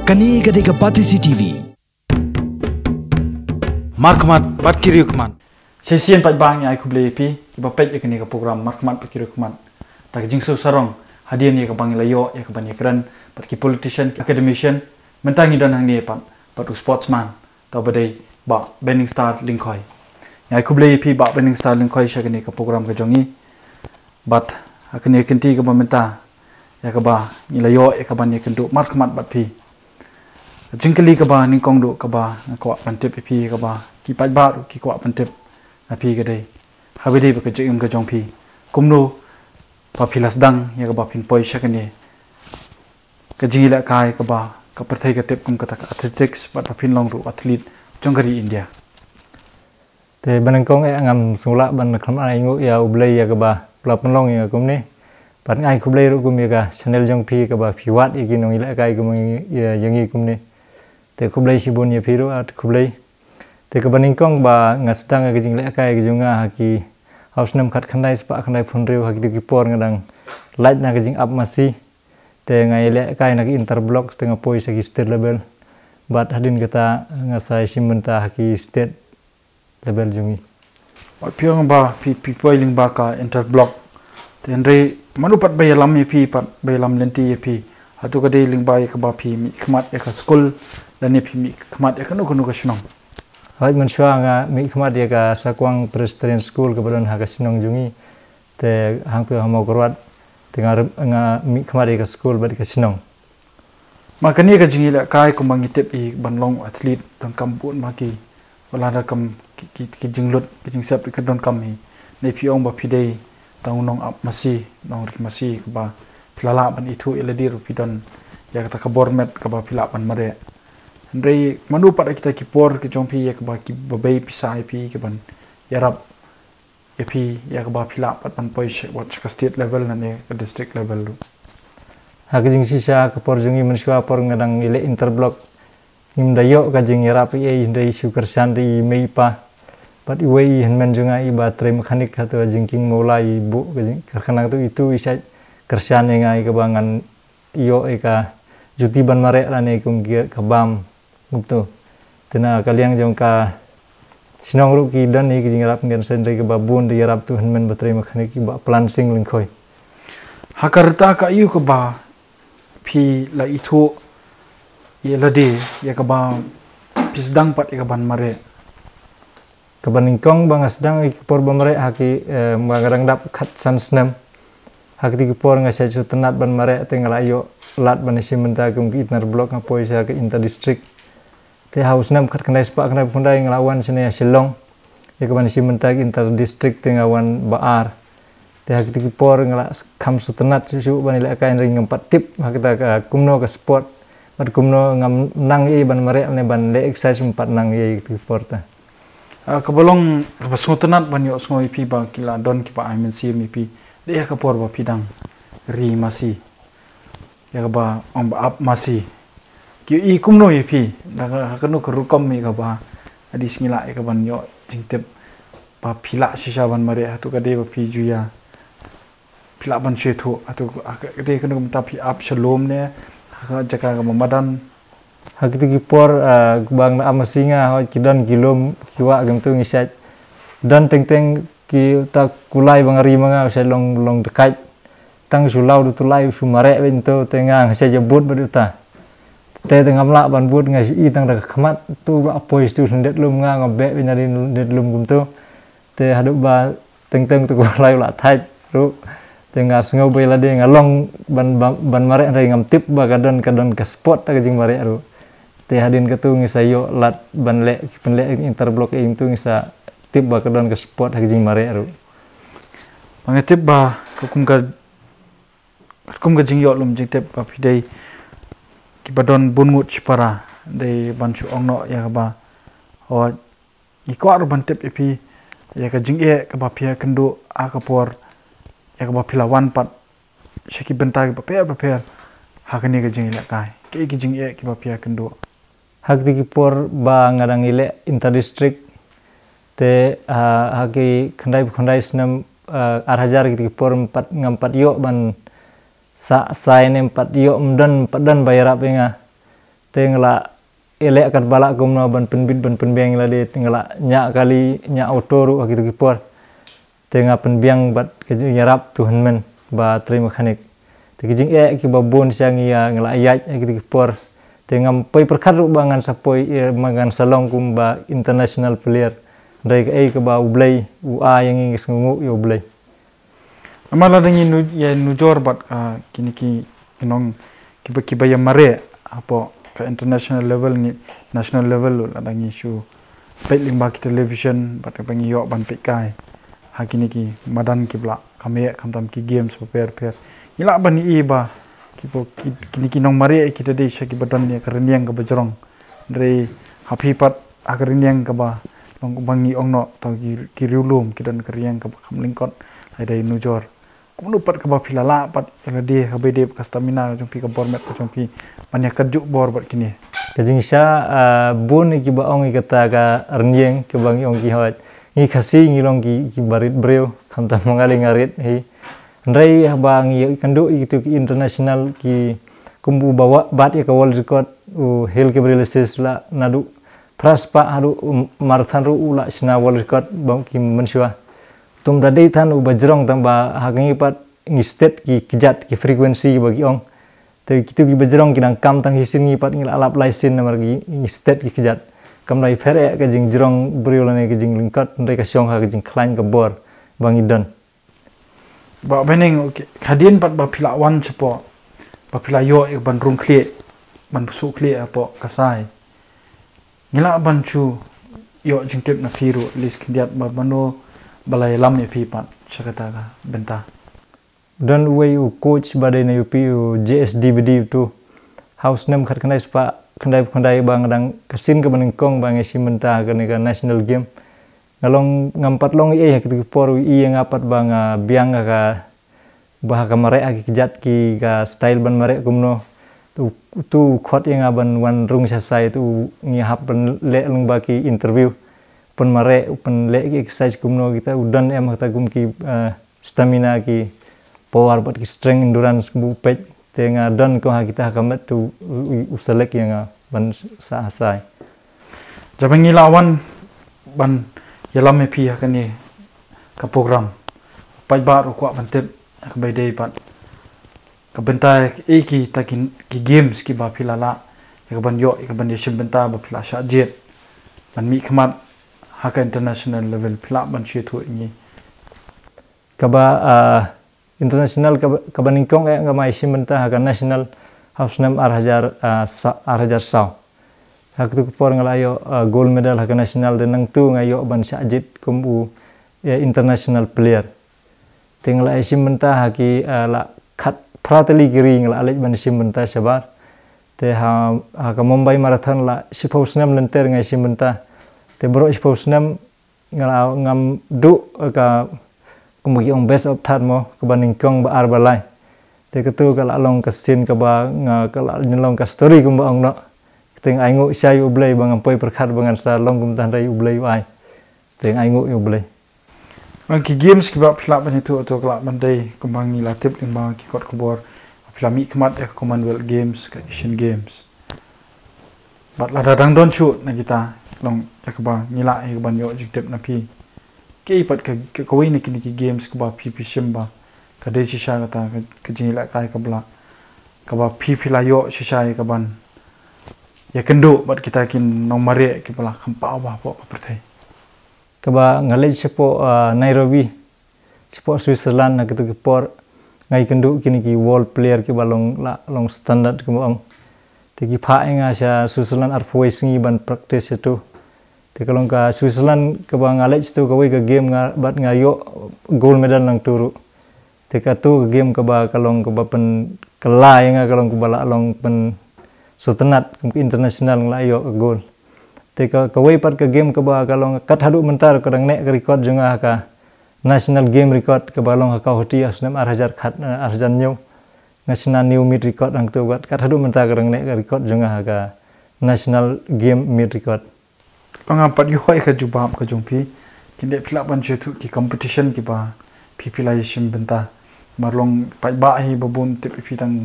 Kani Gadega Patisi TV. Markmat pat kiriukman. Sesian pat bang ai kuble pi iba pet ikni ka program markmat pat kiriukman. Tak jingsu sarong hadian ye ka bang layo ye ka bang kran pat ki politician academician mentangi dan hang ni pat sportsman ta badai ba Benning Star Lingkhoi. Ai kuble pi ba Benning Star Lingkhoi shakni ka program ka jongi. Bat akni kenti ka menta ya ka ba ni layo ye ka bang kendu markmat bat pi. Jingkali ka ba ni kong do ka ba ko pantip pi ka ba ki pat ba ki ko pantip na pi ka dei habi dei ba ka jing ka jong pi kumno pa philas dang ya ka ba phin poi shakani ka jingila kai ka ba ka perthai ka tip kum ka ta athletics ba phin long ru athlete jongkari India te banangkong ngam sula ban kham ai ngu ya ublei ya ka ba pla panlong ya kum ni pan ai kublei ru kum ya ka channel jong pi ka ba phiwat iki nong ila kai kum ya yangi kum ni te kublai sibun ya phiru at kublai te ka baningkong ba ngasdang ka jingle kai junga haki hausnam khat khandai spa khandai phunriu haki ki por ngadang light na ka jing up masi te ngai le kai na ki interblock te ngapoi sa ki state level bat hadin kata ngasai simenta haki state level jungi piong ba pi poiling ba ka interblock te andre manupat bayalam ye pi pat bayalam lenti ye pi hatu ka dei ling ba ka ba pi mi khmat ka school dan ni pi mi khmat ka nu ka shnong hai manswa nga mi khmat ya ka sakwang presbyterian school ka balon ha ka sinong jungi te hang tu hamo korwat te nga mi khmat ya ka school ba ka sinong makani ka jingi la kai ko mangi tep i banlong athlete don kampun ma ki wala da kam ki jinglut ki jingsap ka don kam hi nei pi ong ba pi dei tang nong ap masi nong ri masi ka ba pilala ban itu eladi ru pi don ya ka bormet ka ba pila ban mare Andrei manu pada kita kipor ke jompi ya ke ba ki babai pisai pi ke ban yarap epi ya ke ba pila pat ban poi wat ka state level na ne ke district level lu ha ke jing sisa ke por jungi mensua por ngadang ile interblock nim dayo ka jing yarap ye ndai sugar sandi mei pa pat iwei henmen junga I baterai mekanik hatu jingking mulai bu ke jing karena itu isa kersan ngai ke bangan iyo ka juti ban mare la ne kum ke bam gitu tena kaliang jong ka sinong ru ki dan ni ki jingrap ngen sendai ke babun di yarap tu henmen baterai mekanik ki ba plansing lingkhoi hakarta ka yu ke ba pi la itu ye lade ya ke ba pisdang pat ke ban mare ke baningkong bangas dang ki por bamare haki mangarang dap khat san snam haki ki por ngasai su tenat ban mare tengala yo lat ban simenta kum ki itnar blok ngapoi sa ke inter district te haus nam khat kandai spa kandai pundai nglawan sene Shillong ya ke ban simenta ki inter district tengawan baar te haki ki por ngala kham su tenat su ban ila ka ring ngampat tip hakita ka kumno ka sport bat kumno ngam nang I ban mare ne ban le exercise empat nang ye ki por ta kebolong pasuntenat ban yo ngoi pi ba kila don ki pa amen si mi pi de ka por ba pidang ri masi ya ba om ba ap masi ki I kumno ye pi da ka no rukom mi ka ba adi singila ka ban yo jingtep ba pila sisa ban mare hatu ka de ba pi juya pila ban chetu atu de ka no ta pi ap shalom ne ka jaka ka mamadan haki ki por bang na amasinga ho kidan kilom kiwa gantung isat dan teng ki ta kulai bangari manga se long dekat tang sulau du tulai sumare bento tengang se jebut beduta te tengam la ban but ngai I tang da khmat tu ba poi stu sendet lum nga ngabe binari det lum gumtu te hadu ba teng tu kulai la thai ru tenga sngau be la de ngalong ban mare rai ngam tip ba kadon ka sport ta jing mare ru te hadin ketu ngisayo lat ban le penle interblock itu ngisa tip ba kadon ke sport hak jing mare ru mangetip ba kum ka jing yo lum jing tip ba pidai ki badon bungut chipara de banchu ongno ya ba o iko ar ban tip epi ya ka jing e ka ba pia kendo a ka por ya ka ba pilawan pat shaki bentag ba pe hakani ka jing la kai ki jing e ki ba pia kendo hak ki por ba ngarang ile inter district te haki khandai snam 4000 ki por 4 ngampat yo ban sa sai nem pat yo mdan padan bayar apa nga tengla elek kat balak kumna ban penbit ban penbiang la de tengla nya kali nya otoru gitu kipor tengah penbiang bat kejing yarap tuhan men ba tri mekanik te kejing ki babon siang ya ngla ayat gitu kipor tengah poi perkat bangan sapoi mangan salong kum ba international player dari ke ba ublay ua yang ingis ngungu yo ublay amala dengin ya nujor bat kini ki inong kiba ya mare apa ke international level ni national level la dangi show petling ba ki television bat bangi yo ban pekai hakini ki madan ki bla kame kamtam ki games per ila ban i ba kini ki nong mare ki de shaki badan ni karniang ka bajrong dari happy pat akarniang ka ba long bangi ongno to ki riulum ki dan karyang ka kamlingkot ai dai nujor kumnu pat ka ba filala pat la de ka bede ka stamina jong pi ka bormet jong pi manya kaju bor bat kini kajing sha bun ki ba ong kata ka arnyeng ke bangi ong ki hot ni khasi ngilong ki barit breu kamta mangali ngarit hi ndai bang kandu itu ki international ki kumbu bawa bat ka world record hel ke breleses la nadu praspa haru marathon ru ula sina world record bang ki mensua tum dadai tan bajrong tamba hagangi pat ngistet ki kijat ki frekuensi bagi ong te kitu ki bajrong kinang kam tang hisin ngi pat ngil alap laisin namar gi ngistet ki kijat kam lai phere ka jing jrong briolane ka jing lingkat ndai ka syong ha ka jing klain ka bor bang idan ba beneng hadien pat ba pilawan cepo ba pilayo ek ban rung kle ban su kle apa kasai ngila ban chu yo jingkep na firu lis kindiat ba bano balai lam ya pipat sakata ka benta dan way coach badai na yupi JSDBD tu house nem khat kanai spa khandai bang dang kasin ka baningkong bang esi menta ka national game ngalong ngampat long gitu por yang ngapat bang biang ka bah ka mare ki kijat ki ka style ban mare kumno tu khot yang aban wan rung sasai tu ngi hap ban le lung baki interview pen mare pen le ki exercise kumno kita udan em kata kum ki stamina ki power bat ki strength endurance bu pet tenga dan ko kita kamet tu uselek yang ban sasai jabangi lawan ban yalam me pi hakani ka program pai bar ko bantep ka bai dei pat ka benta ki takin ki games ki ba filala ka ban yo ka ban yeshim benta ba fila sha jet ban mi khamat haka international level pila ban shi thu ni kaba international kaba ningkong nga mai simenta haka national house nam arhajar saw hak tu por ngalayo gold medal haka national de nang tu ngayo ban sajit kum international player tingla simenta haki la khat prateli giri ngala alej ban simenta sabar te haka Mumbai marathon la sipaus nam lenter ngai simenta te bro expose nam ngam du ka kumugi ong best of that mo ka baning kong ba arbalai te ketu kala long ka sin ka ba kala nyelong ka story kum ba ong no teng aingu sai ublai bang poi perkhat bangan sa long kum tan rai ublai wai teng aingu ublai bang ki games ki ba phla ban itu to kala bandai kumbang ni latip ling bang ki kot kubor phla mi kmat e Commonwealth Games ka Asian Games bat la dadang don shoot na kita long yakba nila e ban yo jiktep na pi ke pat ka kawai ni kini ki games ka ba pi shimba ka de shisha kata ka jinila kai ka bla ka ba pi la yo shisha ka ban ya kendo bat kita kin nong mare ki bla khampa ba po perthai ka ba ngale sepo Nairobi sepo Switzerland na kitu ki por ngai kendo kini ki world player ki balong long standard ki mo te ki pha nga sa Switzerland arpois ngi ban practice itu te kalong ka Switzerland ka bang alej tu ka ka game nga bat nga yo gold medal nang turu te ka tu game ka ba kalong ka ba pen kelai nga kalong ka bala long pen sotenat ke international nga yo ka gold te ka pat ka game ka ba kalong kat hadu mentar ka dang nek record junga ka national game record ka balong ka hoti asnam 8000 khat 8000 nyu national new mid record ang tu kat hadu mentar ka dang nek record junga ka national game mid record pangampat yu hoi ka jubab ka jungpi kinde phila ban che thu ki competition ki ba phila yishim benta marlong pai ba hi babun te phitang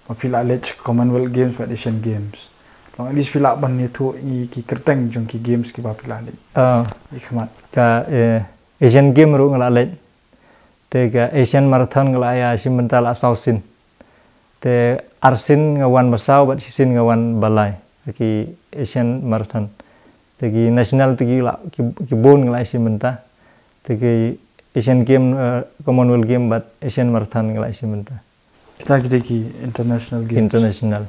ma phila lech Commonwealth Games và Asian Games long at least pila ban ni thu ki kerteng jong ki games ki ba pila ni ikhmat ka Asian game ru ngala let te ka Asian marathon ngala ya simenta la sausin te arsin ngawan masau bat sisin ngawan balai ki Asian marathon te ki national te ki la ki bon ngala simenta te ki Asian game Commonwealth game bat Asian marathon ngala simenta kita ki international games international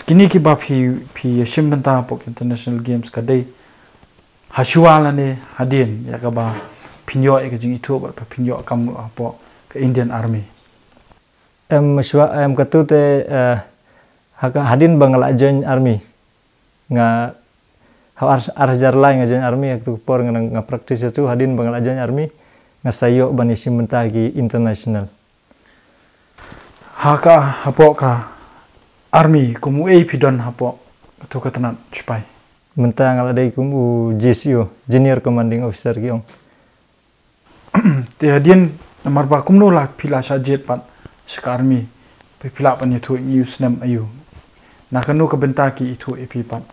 kini ki ba phi simenta pok international games ka dei hasuala ne hadin ya ka ba pinyo e jing itu ba pinyo kam apo ke Indian Army em katute hadin bangala join army nga arjar lai nga join army aktu por nga practice itu hadin bangala join army nga sayo bani simenta gi international haka hapo ka army kumu e pidon hapo to katanat spai menta ngala dai kumu GCO junior commanding officer giong te hadin namar ba kumno lak pila sajet pat sekarmi pe pila pan itu news nam ayu nakanu ka benta ki itu epi pat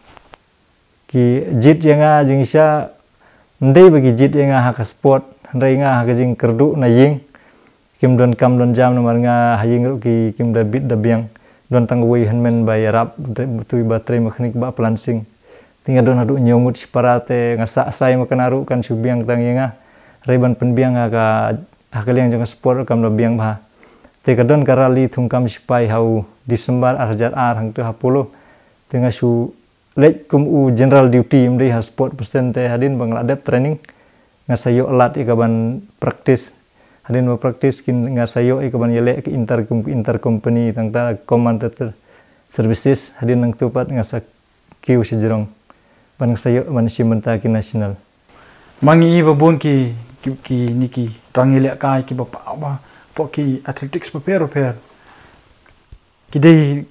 ki jit yanga jingisa ndai bagi jit yanga haka sport ndai nga haka jing kerdu na ying kim don kam don jam nomor nga haying ru ki kim da bit da biang don tangwei hanmen bay rap tu baterai mekanik ba plansing tinggal don hadu nyongut siparate nga sa sai makanaru kan subiang tang yanga reban penbiang haka liang jang sport kam da biang ba te kadon karali thungkam sipai hau Disember arjar ar hang tu hapolo tengah su late kum u general duty mdei ha sport percent hadin bangla dep training ngasayo alat ikaban practice hadin ma practice kin ngasayo ikaban yele ke inter company tangta commentator services hadin nang tupat ngasa kiu sejrong ban ngasayo man simenta ki national mangi babon ki niki rangile kai ki bapa ba poki athletics prepare ki dei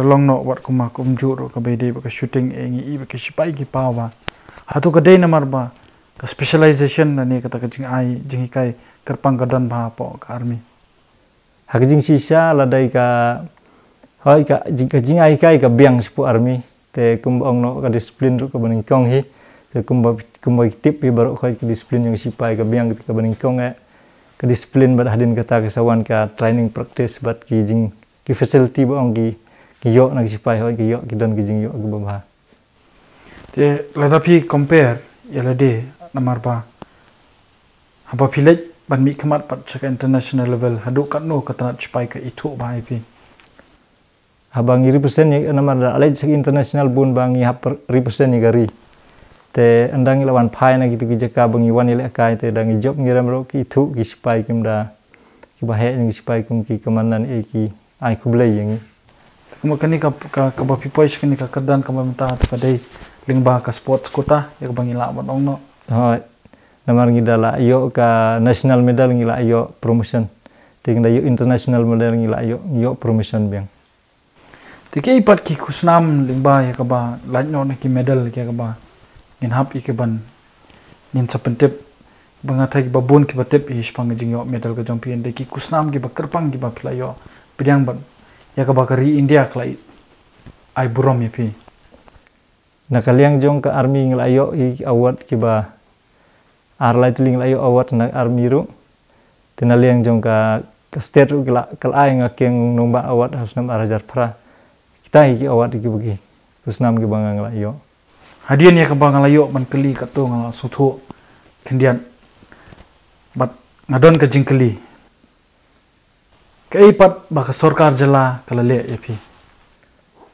long no wat kuma kum juro ka bede ba shooting engi i ba ki sipai ki pawa hatu ka dei namar ba ka specialization na ne ka ta jing ai jing kai kerpang gadan ba po ka army hak jing sisa ladai ka hoi ka jing ai kai ka biang sipu army te kum ong no ka discipline ru ka baning kong hi te kum tip hi baru ka discipline yang sipai ka biang ka baning kong ke disiplin bat hadin kata kesawan ka training practice bat ki jing ki facility ba ong ki yo na sipai hoi ki yo ki don ki jing yo ki ba te ladapi compare yalade namar ba haba village ban mi khamat pat chaka international level hadu katno katanat sipai ka itu ba ipi habang represent ni namar da alai chaka international bun bangi hap represent ni gari te andang ilawan phai na gitu ki jaka bangi wan ile kai te dang job ngiram ro ki thu ki sipai kim da ki ba he ni sipai kum ki kamanan e ki ai kublai yang kuma kani ka ba pipoi kani ka kadan ka mamta ta dai lingba ka sports kota ya bangi la ban ong no ha namar ngidala yo ka national medal ngila yo promotion tingda yo international medal ngila yo promotion biang tike ipat ki kusnam lingba ya ka ba lanyo na ki medal ya ka ba in hap ikeban nin sapentep bangatai ki babon ki batep ish pang jingyo medal ka champion de ki kusnam ki bakarpang ki baplayo pidang ban ya ka bakari India klai ai burom ye pi nakaliang jong ka army nglayo i award ki ba arlai tling layo award na army ru tinaliang jong ka state ru kal ai ngakeng nomba award harus nam arajar pra kita ki award ki bagi kusnam ki bangang layo hadian ya kabang layo man keli kato ngala sutho kendian bat ngadon ka jingkeli kai pat ba ka sarkar jala kalale yapi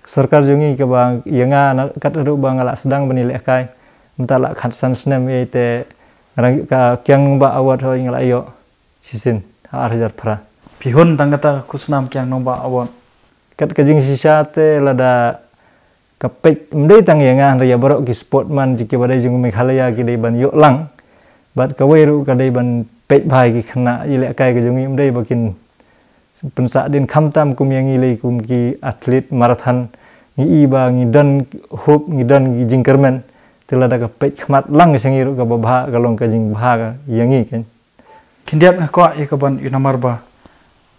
sarkar jungi ka bang yanga kat ru bangala sedang benile kai mentala khatsan snem ete rang ka kyang ba award ho ngala yo sisin arjar pra pihon tangata kusnam kyang nomba award kat ka jing sisa te lada kapek mdei tang yanga raya barok ki sportman jiki badai jung Meghalaya ki dei ban yo lang bat ka weru ka dei ban pek bhai ki khna ile kai ka jungi mdei bakin pensa din khamtam kum yang ile kum ki atlet marathon ni iba ngi dan hop ngi dan ki jingkermen tilada ka pek khmat lang sengi ru ka babha ka long ka jing bha ka yangi ken kindiat nga ko e ka ban inamar ba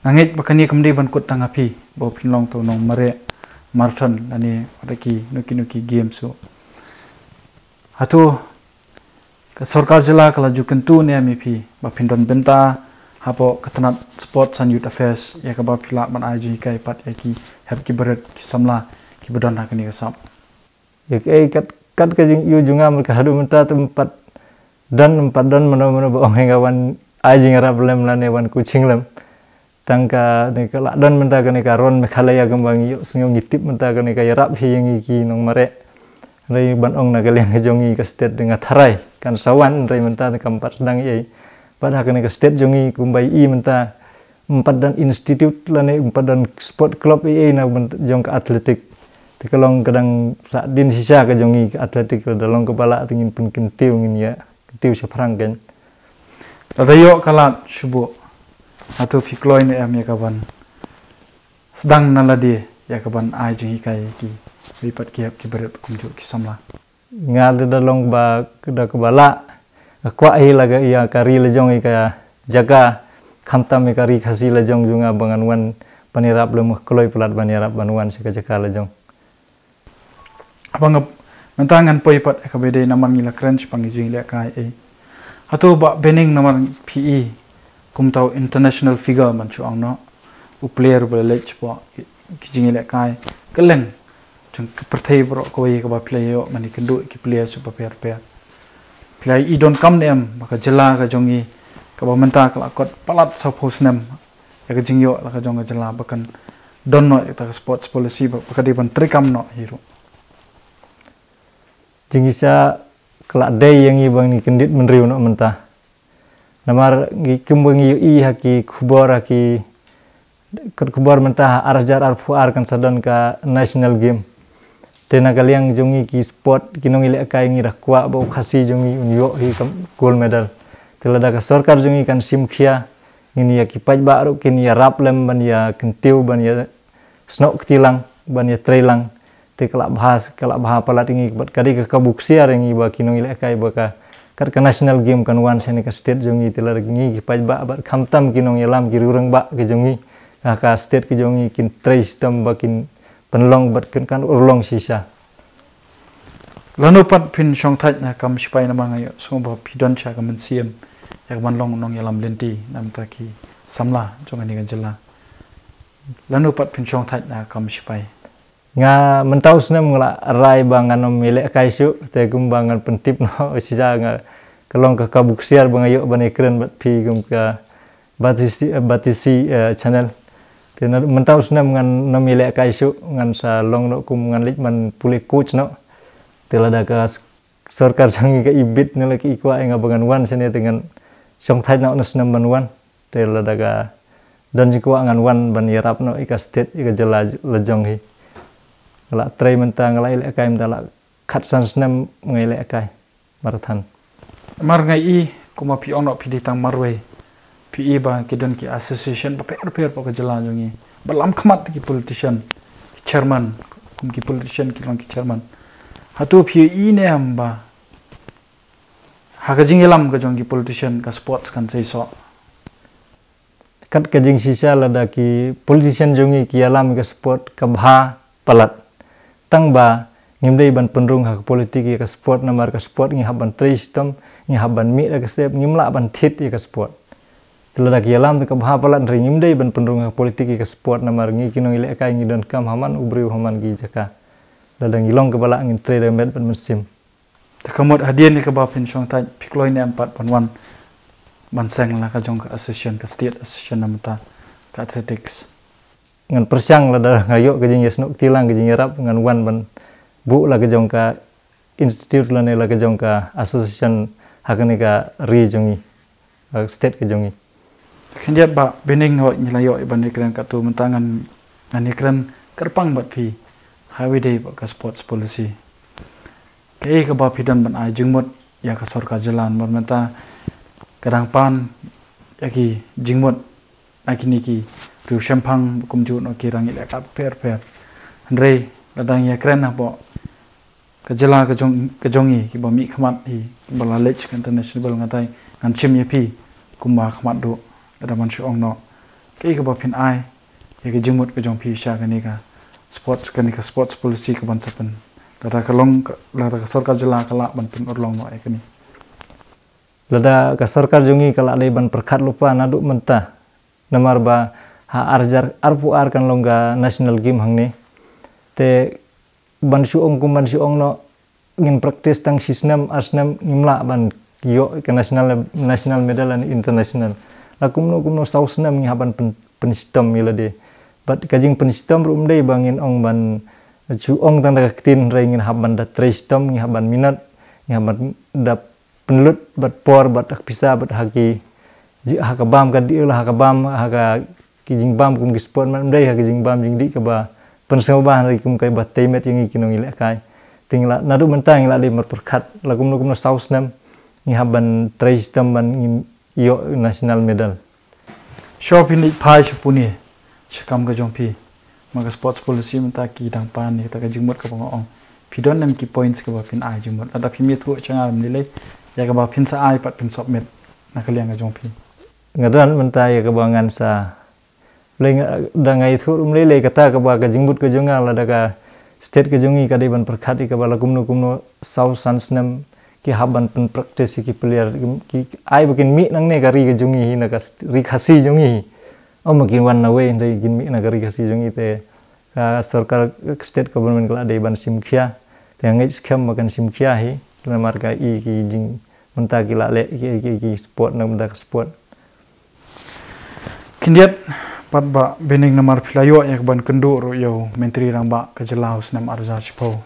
ngit bakani kamdei ban kut tangapi bo pinlong to nong mare marathon ani adaki nuki game so hatu sarkar jila kala jukentu ne mipi ba pindon benta hapo katanat sports and youth affairs ya ka ba pila man aji kai pat yaki heb ki berat ki samla ki bedon hakani kasap yak kat ka jing yu junga mereka hadu menta tempat dan mana ba ongawan aji ngara belem lane wan kucing lem tangka ne kala dan menta kane karon mekhalaya gambang yu sengong ngitip menta kane kaya rap hi yang iki nong mare rei ban ong na galeng jongi ka state dengan tharai kan sawan rei menta kampat sedang ei pada kane ka state jongi kumbai i menta empat dan institute lane empat dan sport club ei na jong ka atletik te kalong kadang sa din sisa ka jongi ka atletik dalong kepala tingin pun kentiu ngin ya kentiu saprang kan radayo kalat subuh atau pikloi ne am ya kaban sedang naladi ya kaban ai jing kai ki lipat ki berat kumju ki samla ngal dalong ba kada kebala kwa hi laga ya kari lejong ka jaga khamtam kari khasi lejong junga bangan wan panirap lem kloi pelat banirap banwan sika jaka lejong abang mentangan poipat ka bede naman ngila crunch pangijing le kai e atau ba bening naman PE kum tau international figure man chu ang no u player ba lech po kijing le kai keleng chung perthai bro ko ye ka ba player mani kendu ki player super pair play I don't come nem maka jela ka jongi ka ba menta ka kot palat sa posnem ya ka jingyo la ka jonga jela bakan don no ta sports policy ba ka di ban trikam no hero jingisa kelak day yang ibang ni kendit menriu no menta namar ngi kumbang i haki khubor haki khubor menta arjar arfuar kan sadan ka national game tena kaliang jongi ki sport kinong ile kai ngi rakwa ba khasi jongi unyo hi gold medal telada ka sarkar jongi kan simkhia ngini ya ki paj ba ru kin ya raplem ban ya kentiu ban ya snok tilang ban ya trailang te kala bahas palat ngi bat kadi ka kabuksia ngi ba kinong ile kai ba ka kat ka national game kan wan sene ka state jongi telada ngi ki paj ba bat khamtam kinong yalam ki rurang ba ke jongi ka state ki jongi kin trai system ba kin penlong bat kan urlong sisa lanu pat pin shong thai na kam sipai na mangayo so ba pidon cha kam siem yak man long nong yalam lenti nam ta ki samla jongani ga jela lanu pat pin shong thai na kam sipai nga mentau snem ngala rai bangan nom mele kaisu te gumbangan pentip no sisa nga kelong ka kabuksiar bangayo bane keren bat pi gum ka batisi channel te mentau snem ngan nom mele kaisu ngan sa long no kum ngan lik man puli coach no telada ka sarkar jangi ka ibit nila ki ikwa nga bangan wan sene dengan song thai na snem ban wan telada ka dan jikwa ngan wan ban yarap no ika state ika jela lejong hi la trai menta ngalai le kai menta la khat san snem ngai le kai marathon mar ngai I kuma pi ono pi ditang marwei pi ba kidon ki association ba per pa jela jongi balam khmat ki politician chairman kum ki politician ki long ki chairman hatu pi I ne amba hakajing elam ka jongi politician ka sports kan sei so kat kajing sisa lada ki politician jongi ki alam ka sport ka bha palat tang ba ngimdei ban penrung hak politik ka sport namar ka sport ngi haban tri system ngi haban mi ka sep ngimla ban thit ka sport telada ki alam ka bha palat ri ngimdei ban penrung hak politik ka sport namar ngi kinong ile kai ngi don kam haman ubriu haman gi jaka lada ngilong ka bala ngin tre met ban muslim takamot hadian ni ka ba pin shong thai pikloi ne 4.1 ban seng la ka jong ka association ka state association namta ka athletics ngan persiang lada ngayo ka jing yesnok tilang ka jing yarap ngan wan ban bu la ka jong ka institute la ne la ka jong ka association hakane ka ri jongi state ka jongi khendiat ba bening ho nilayo iban ikran ka tu mentangan nan ikran kerpang bat pi highway day ba ka sports policy ke ka ba pidan ban ai jingmot ya ka sarkar jalan menta kadang pan yaki jingmot akini ki riu champang kumju no kirang ile ka per andre ladang ya kren na bo ka jela ka jongi ki ba mi khmat hi bala lech international ngatai ngan chim ye pi kumba khmat do ada man ong no ke ka ba phin ai ye ka jingmot ka jong pi sha ka ni ka sports kan ka sports policy ka ban sapan lada kalong lada ka sarkar jela kala ban pun urlong no ekani lada ka sarkar jungi kala dai ban perkat lupa naduk mentah namar ba ha arjar arpu ar kan longga national game hangni te ban suong kum ban suong no ngin praktis tang sistem arsnam ngimla ban yo ke national medal and international la kumno sausnam ngi haban pen sistem milade bat kajing pen sistem rum dei bangin ong ban suong tang da tin ringin haban da tre sistem ngi haban minat ngi haban da penlut bat por bat bisa bat haki hakabam ka di lah hakabam haka kijing bam kum sport man dei haka jing bam jing di ka ba pensebahan ri kum kai bat temet yang kinong ile kai tingla nadu mentang ila di merperkat lagum sausnam ngi haban tre sistem ban yo national medal shop ini pai sepuni sekam ka jongpi maka sports policy menta ki dang pan ni ta ka jingmot ka pangong pidon nam ki points ka ba pin ai jingmot ada phi mi thu changa nilai ya ka ba pin sa ai pat pin sop met na ka liang ka jongpi ngadan menta ya ka bangan sa leng dangai thu lele kata ka ba ka jingbut ka jonga la daga state ka jongi ka deban perkhati ka bala kumno south sansnam ki haban pen practice ki player ki ai bikin mi nang ne gari ka jongi hi na ka ri khasi jongi makin wan na we ndai gin mi na gari khasi jongi te ka sarkar state government kala deban simkhia te ngai skam makan simkhia hi na marka i ki jing menta ki la le ki sport na menta sport kindiat pat ba bening namar philayo yak ban kendu ro yo menteri ramba ka jelaus nam arja chipo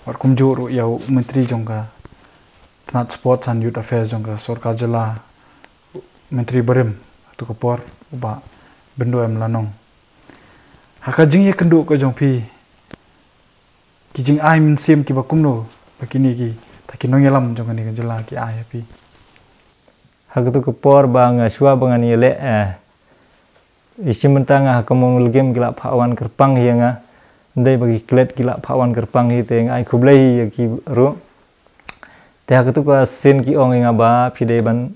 war kumju ro yo menteri jongka tanat sports and youth affairs jongka sarkar jela menteri barim tu kapor ba bendo am lanong haka jing ye kendu ko jongpi ki jing ai min sim ki ba kumno bakini ki takinong yalam jongka ni ka jela ki ai happy haka tu kapor bang suwa bangan yele isi mentanga kamong game gila pawan kerpang hianga ndai bagi klet gila pawan kerpang hi te ai khublei ya ki ru te ha tu ka sen ki ong nga ba phide ban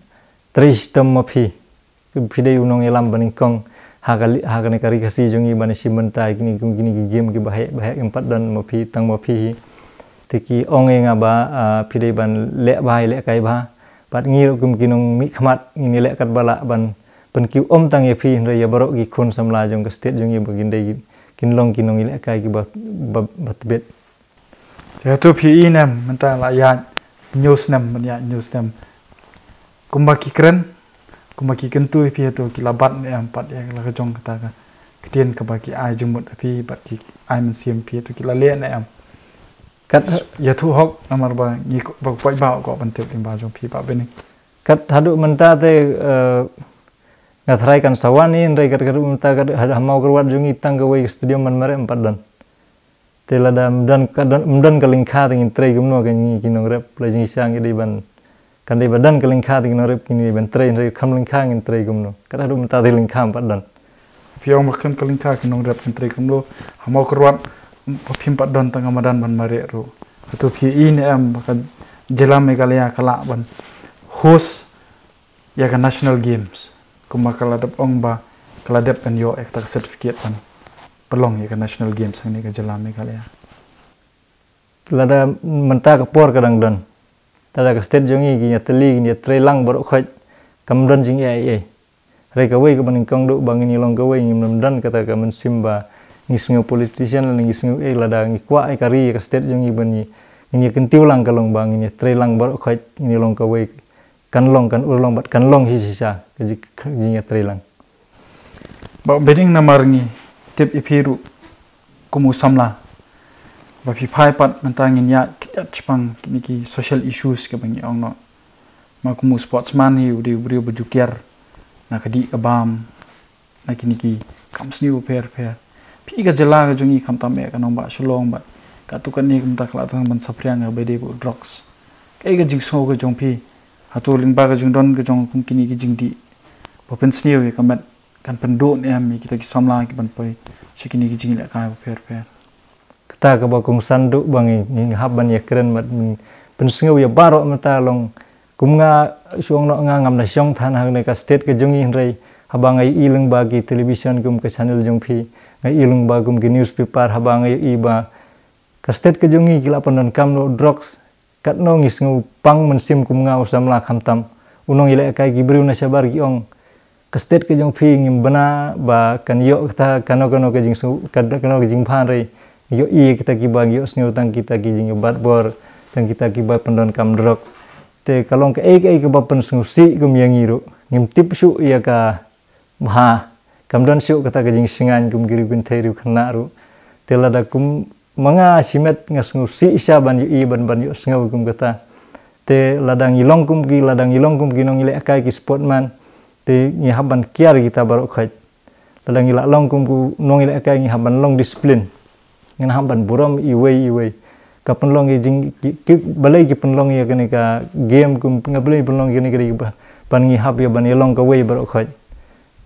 tristem ma phi phide unong elam baning kong ha ka ne kari kasi jungi ban si menta kini game ki bahe empat dan ma phi tang ma phi te ki ong nga ba phide ban le bai le kai ba pat ngir kum kinong mi khmat ngini le kat bala ban penkiu tang ye phi ya barok gi khun samla jong ka state jong ye bagin dei kinlong kinong ile kai ki bat bet ya tu phi inam menta la ya news nam man ya news nam kumbaki kren kumbaki kentu phi tu ki labat ne empat ya la ka jong kata ka ketien ka baki ai jumut phi bat ki ai man sim phi tu ki la le ne am kat ya tu hok namar ba ni ba pai ba ko ban te ba jong phi ba bening kat hadu menta te ngathrai kan sawani ndai kat menta kat hada mau kerwat jungi tang ke wei stadium man mare empat dan tela dan kalingkha tingin trei gumno kan ni kinong rep plajing sang di ban kan di badan kalingkha tingin rep kini ban trei ndai kham lingkha ngin trei gumno kat hadu menta di lingkha empat dan piong makan kalingkha kinong rep kin trei gumno hamau kerwat phim pat don tang amadan ban mare ro tu phi in am kan jela Meghalaya kala ban host ya kan national games kuma kala dap ong ba kala dap kan yo ek tak certificate pan pelong ya kan national games ni ka jela Meghalaya lada menta ka por kadang dan tada ka state jongi ki nyateli ni trelang baro khoj kamdan jing ai re ka wei ka baning kong do bangini long ka wei ngim dan kata ka men simba ngisngo politician lan ngisngo lada ngi kwa ai kari ka state jongi bani ini kentiu lang kalong bang ini trelang baro khoj ini long ka wei kan long kan urlong bat kan long hi sisa jinya trelang ba beding namar ni tip ipiru kumu samla ba pi phai pat mantangin ya chpang niki social issues ke bangi ong no ma kumu sportsman hi uri bajukiar na kadi kabam na kiniki kamsni per pi ga jala ga jungi kam tame kanong ba shlong ba katukan ni kum takla tang ban sapriang ga bede bu drugs kai ga jingso ga jongpi hatu lingba ga jungdon ga jong kum kini ki jingdi bopen sniu ye kamat kan pendo ne am kita ki samla ki ban poi sikini ki jingla ka per kata ka bakung sandu bangi ni haban ya keren mat pensngeu ya barok mata long kum nga suang no nga ngam na syong than hang ne ka state ka jungi rei habang ay ilang bagi television kum ke channel jong phi ngai ilang bagum ke newspaper habang ay iba ka state ke jongi kila panon kam no drugs kat no ngis ngu pang mensim kum ngau samla khamtam unong ile kai gibriu na sabar gi ong ka state ke jong phi ngim bana ba kan yo kata kano ke jing su kano ke jing phan rei yo kita ki bang yo sneu tang kita ki jing bat bor tang kita ki ba pandon kam drugs te kalong ke ke ba pen su si kum yang iru ngim tip su ya ka ha kam don su kata ke jing singan kum giri bin thai ru khna ru te lada kum manga simet ngas ngu si isa ban yo ban yo sneu kum kata te ladang ilong kum ki nong ile kai ki sportman te ngi haban kiar kita baru khaj ladang ila long kum ku nong ile kai ngi haban long disiplin ngin hamban buram iwei kapan long jing balai ki penlong ya kene ka game kum ngabli penlong kene kiri pan ngi hab ya ban long ka wei baru khaj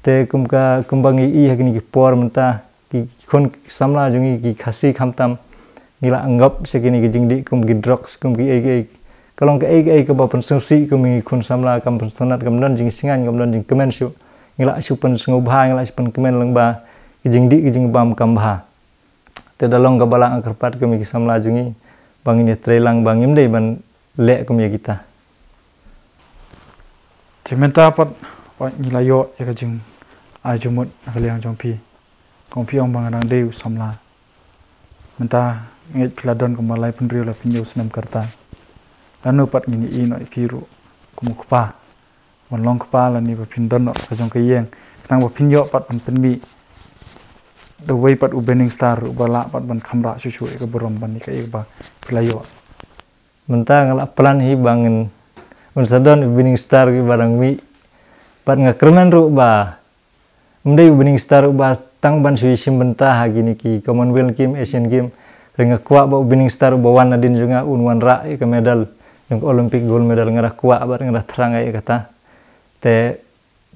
te kum ka kumbangi i ha kini ki por menta ki khon samla jungi ki khasi khamtam ngila anggap sekini ki jing di kum ki drugs kum ki ai kalong ka ai ka ba pen susi kum ngi khon samla kam pen sonat kam don jing singan kam don jing kemen su ngila su pen ngubha ngila pen kemen lang ba ki jing di ki jing bam kam bha te dalong ka balang akarpat kami ki samla jungi banginya trelang bangim dei ban le kum ya kita Cementa pat nilayo ya ka jing ajumut nakaliang jongpi kongpi ong bangarang deu samla menta nget piladon kemalai penrio la pinyo senam karta lanu pat ngini ino ikiru kumukpa monlong kpa lani ba pindon ka jong kayeng nang ba pinyo pat pan penmi the way pat ubening star ubala pat ban khamra susu ka borom ban ka ba pilayo menta ngala plan hi bangin unsadon ubening star ki barang mi pat ngakermen ru ba mendai ubening star ba tang ban sui sim benta ha gini ki Commonwealth game Asian game renga kwa ba ubening star ba wan adin junga unwan ra ka medal yang Olympic gold medal ngara kwa ba ngara thrang ai kata te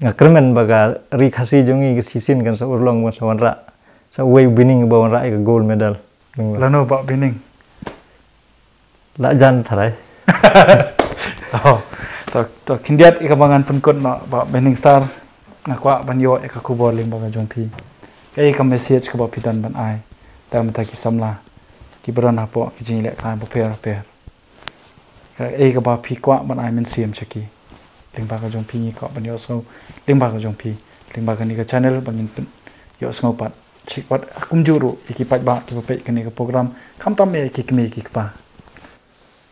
ngakermen baga ri khasi jungi ki sisin kan sa urlong ban sawan ra sa way winning ba wan ra ka gold medal lano ba winning la jan tharai oh to kindiat ikabangan penkot na ba winning star ngakwa banyo ka kubor ling ba jongpi kai ka message ka ba pidan ban ai ta mata ki samla ki brana po ki jing le ka ba per ka ba pi kwa ban ai men sim chaki ling ba ka jongpi ni ka banyo so ling ba ka jongpi ling ba ka ni ka channel bangin yo sngo pat chik pat akum juru iki pat ba ki pe ka ni ka program kam tam me ki kmi ki pa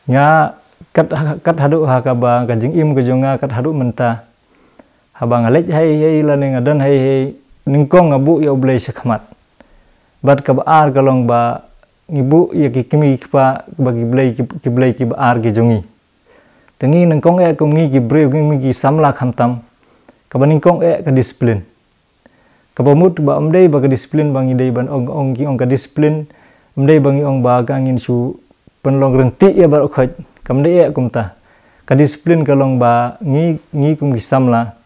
nga kat hadu ha ka ba ka jing im ka jonga kat hadu menta habang alej hai la ning adan hai ningkong abu ya oblei sekhmat bat ka ar kalong ba ngibu ya ki kimi pa bagi blei ki ar ki jongi tengi ningkong e kum ngi ki breu ngi ki samla khamtam ka ningkong e ka disiplin ka mut ba amdei ba ka disiplin bangi dei ban ong ki ong ka disiplin amdei bangi ong ba ka ngin su penlong renti ya bar khoj kamdei e kumta ka disiplin kalong ba ngi kum ki samla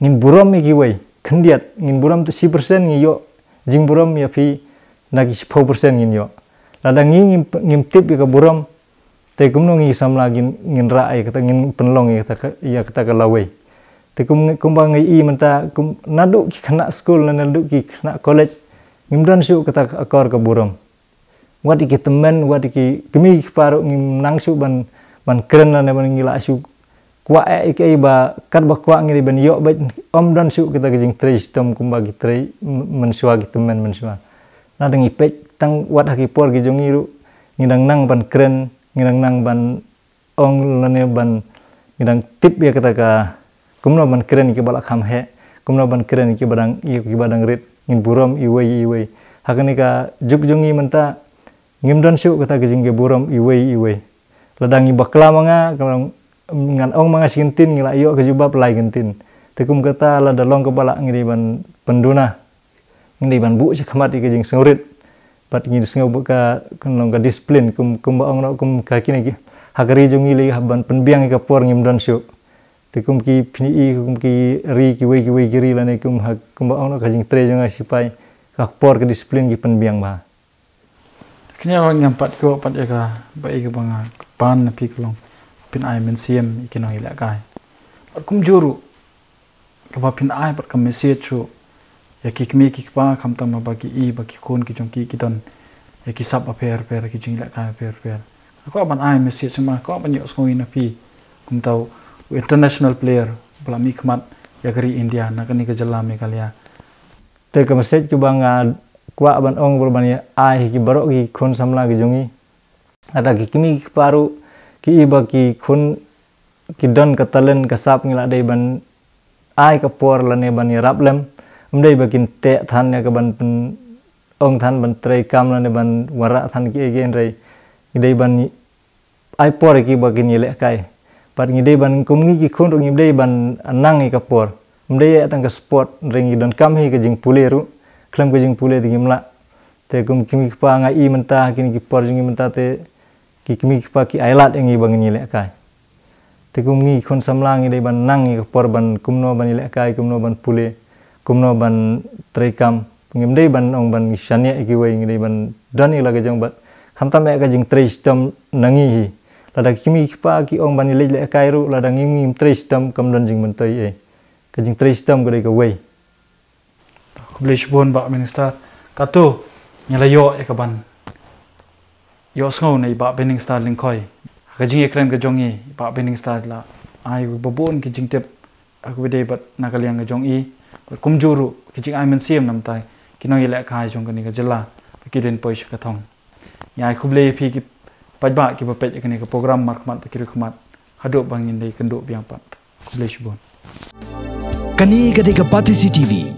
ngin buram ki wei khendiat ngin buram tu 10% ngi yo jing buram ya fi nagi 10% ngin yo lada ngim tip ka buram te kumno ngi samla ngin ra ai kata ngin penlong ya kata ka lawei te kum ba ngi i menta kum nadu ki khana school nadu ki khana college ngim dan su kata akor ka buram wadi ki temen wadi ki kemi paru ngim nangsu ban keren na ban ngila su kwa e ba kat ba kwa ngi ban yo ba om dan su kita jing tre sistem kum ba ki tre mensua ki temen mensua na dang ipet tang wat haki por ki jongi ru ngidang nang ban keren ngidang nang ban ong lane ban ngidang tip ya kata ka kumno ban keren ki bala kham he kumno ban keren ki badang rit ngin buram iwei hakani ka juk jongi menta ngim dan su kata ki jing ke buram iwei ladangi bakla manga kalong ngan ong mga sintin ngila iyo ke jubab lai gentin tekum kata la dalong ke balak ngidi ban penduna ngidi ban bu si khamat ke jing seurit pat ngidi sengau ka kanong ka disiplin kum baong no kum ka kini hakari jongi li haban penbiang ke por ngim dan su tekum ki pni kum ki ri ki wei giri la ne kum baong no ka jing tre jonga sipai ka por ke disiplin ki penbiang ba kini orang nyampat ko pat ya ka bai ke banga pan na pi klong pin ai men siem ikinong ila kai kum juru kapapin ai pat kam message chu ya ki kmi ki pa kam tam bagi i bagi kun ki jong ki don ya ki sap aper ki jing la ka aper ko ban ai message ma ko ban yo skoi na pi kum tau international player bla mi khmat ya gari India na kani ka jala me kalia te ka message ku bang kwa ban ong bol ban ya ai ki barok ki khun samla ki jongi ada ki kmi ki paru ki i bagi khun ki don ka talen ka sap ngila dei ban ai ka por la ne ban ya rablem mdei bakin te than ya ka ban pen ong than ban trei kam la ne ban wara than ki again rei ngidei ban ai por ki bakin yele kai pat ngidei ban kumngi ki khun ro ngidei ban anang ka por mdei atang ka sport ring don kam hi ka jing puleru klam ka jing pule ti ngimla te kum kimi pa nga i menta kini ki por jing menta te ki kimi pa ki ailat ngi bang yele kai te kumngi khun samlang ngidei ban nang ka por ban kumno ban yele kai kumno ban pule kumno ban trei kam ngimdei ban ong ban shania ki wei ngidei ban dani la ka jong bat khamtam ya ka jing trei system nangi hi lada kimi pa ki ong ban le kai ru lada ngim trei system kam don jing mentai e ka jing trei system ko dei ka wei kublish bon ba minister katu nyala yo e ka ban yo sngo nei ba bening star lingkoi ka jing ekran ka jongi ba bening star la ai babon ki jing tep aku dei bat nakaliang ka jong i kumjuru ki jing ai men siam nam tai ki no yele khai jong ka ni ka jala ki den poi ka thong yai kublei phi ki pajba ki ba pej ka ni ka program markmat ki rukmat hadu bangin dei kendo biang pat kublei bon Kani Gadega Patisi TV.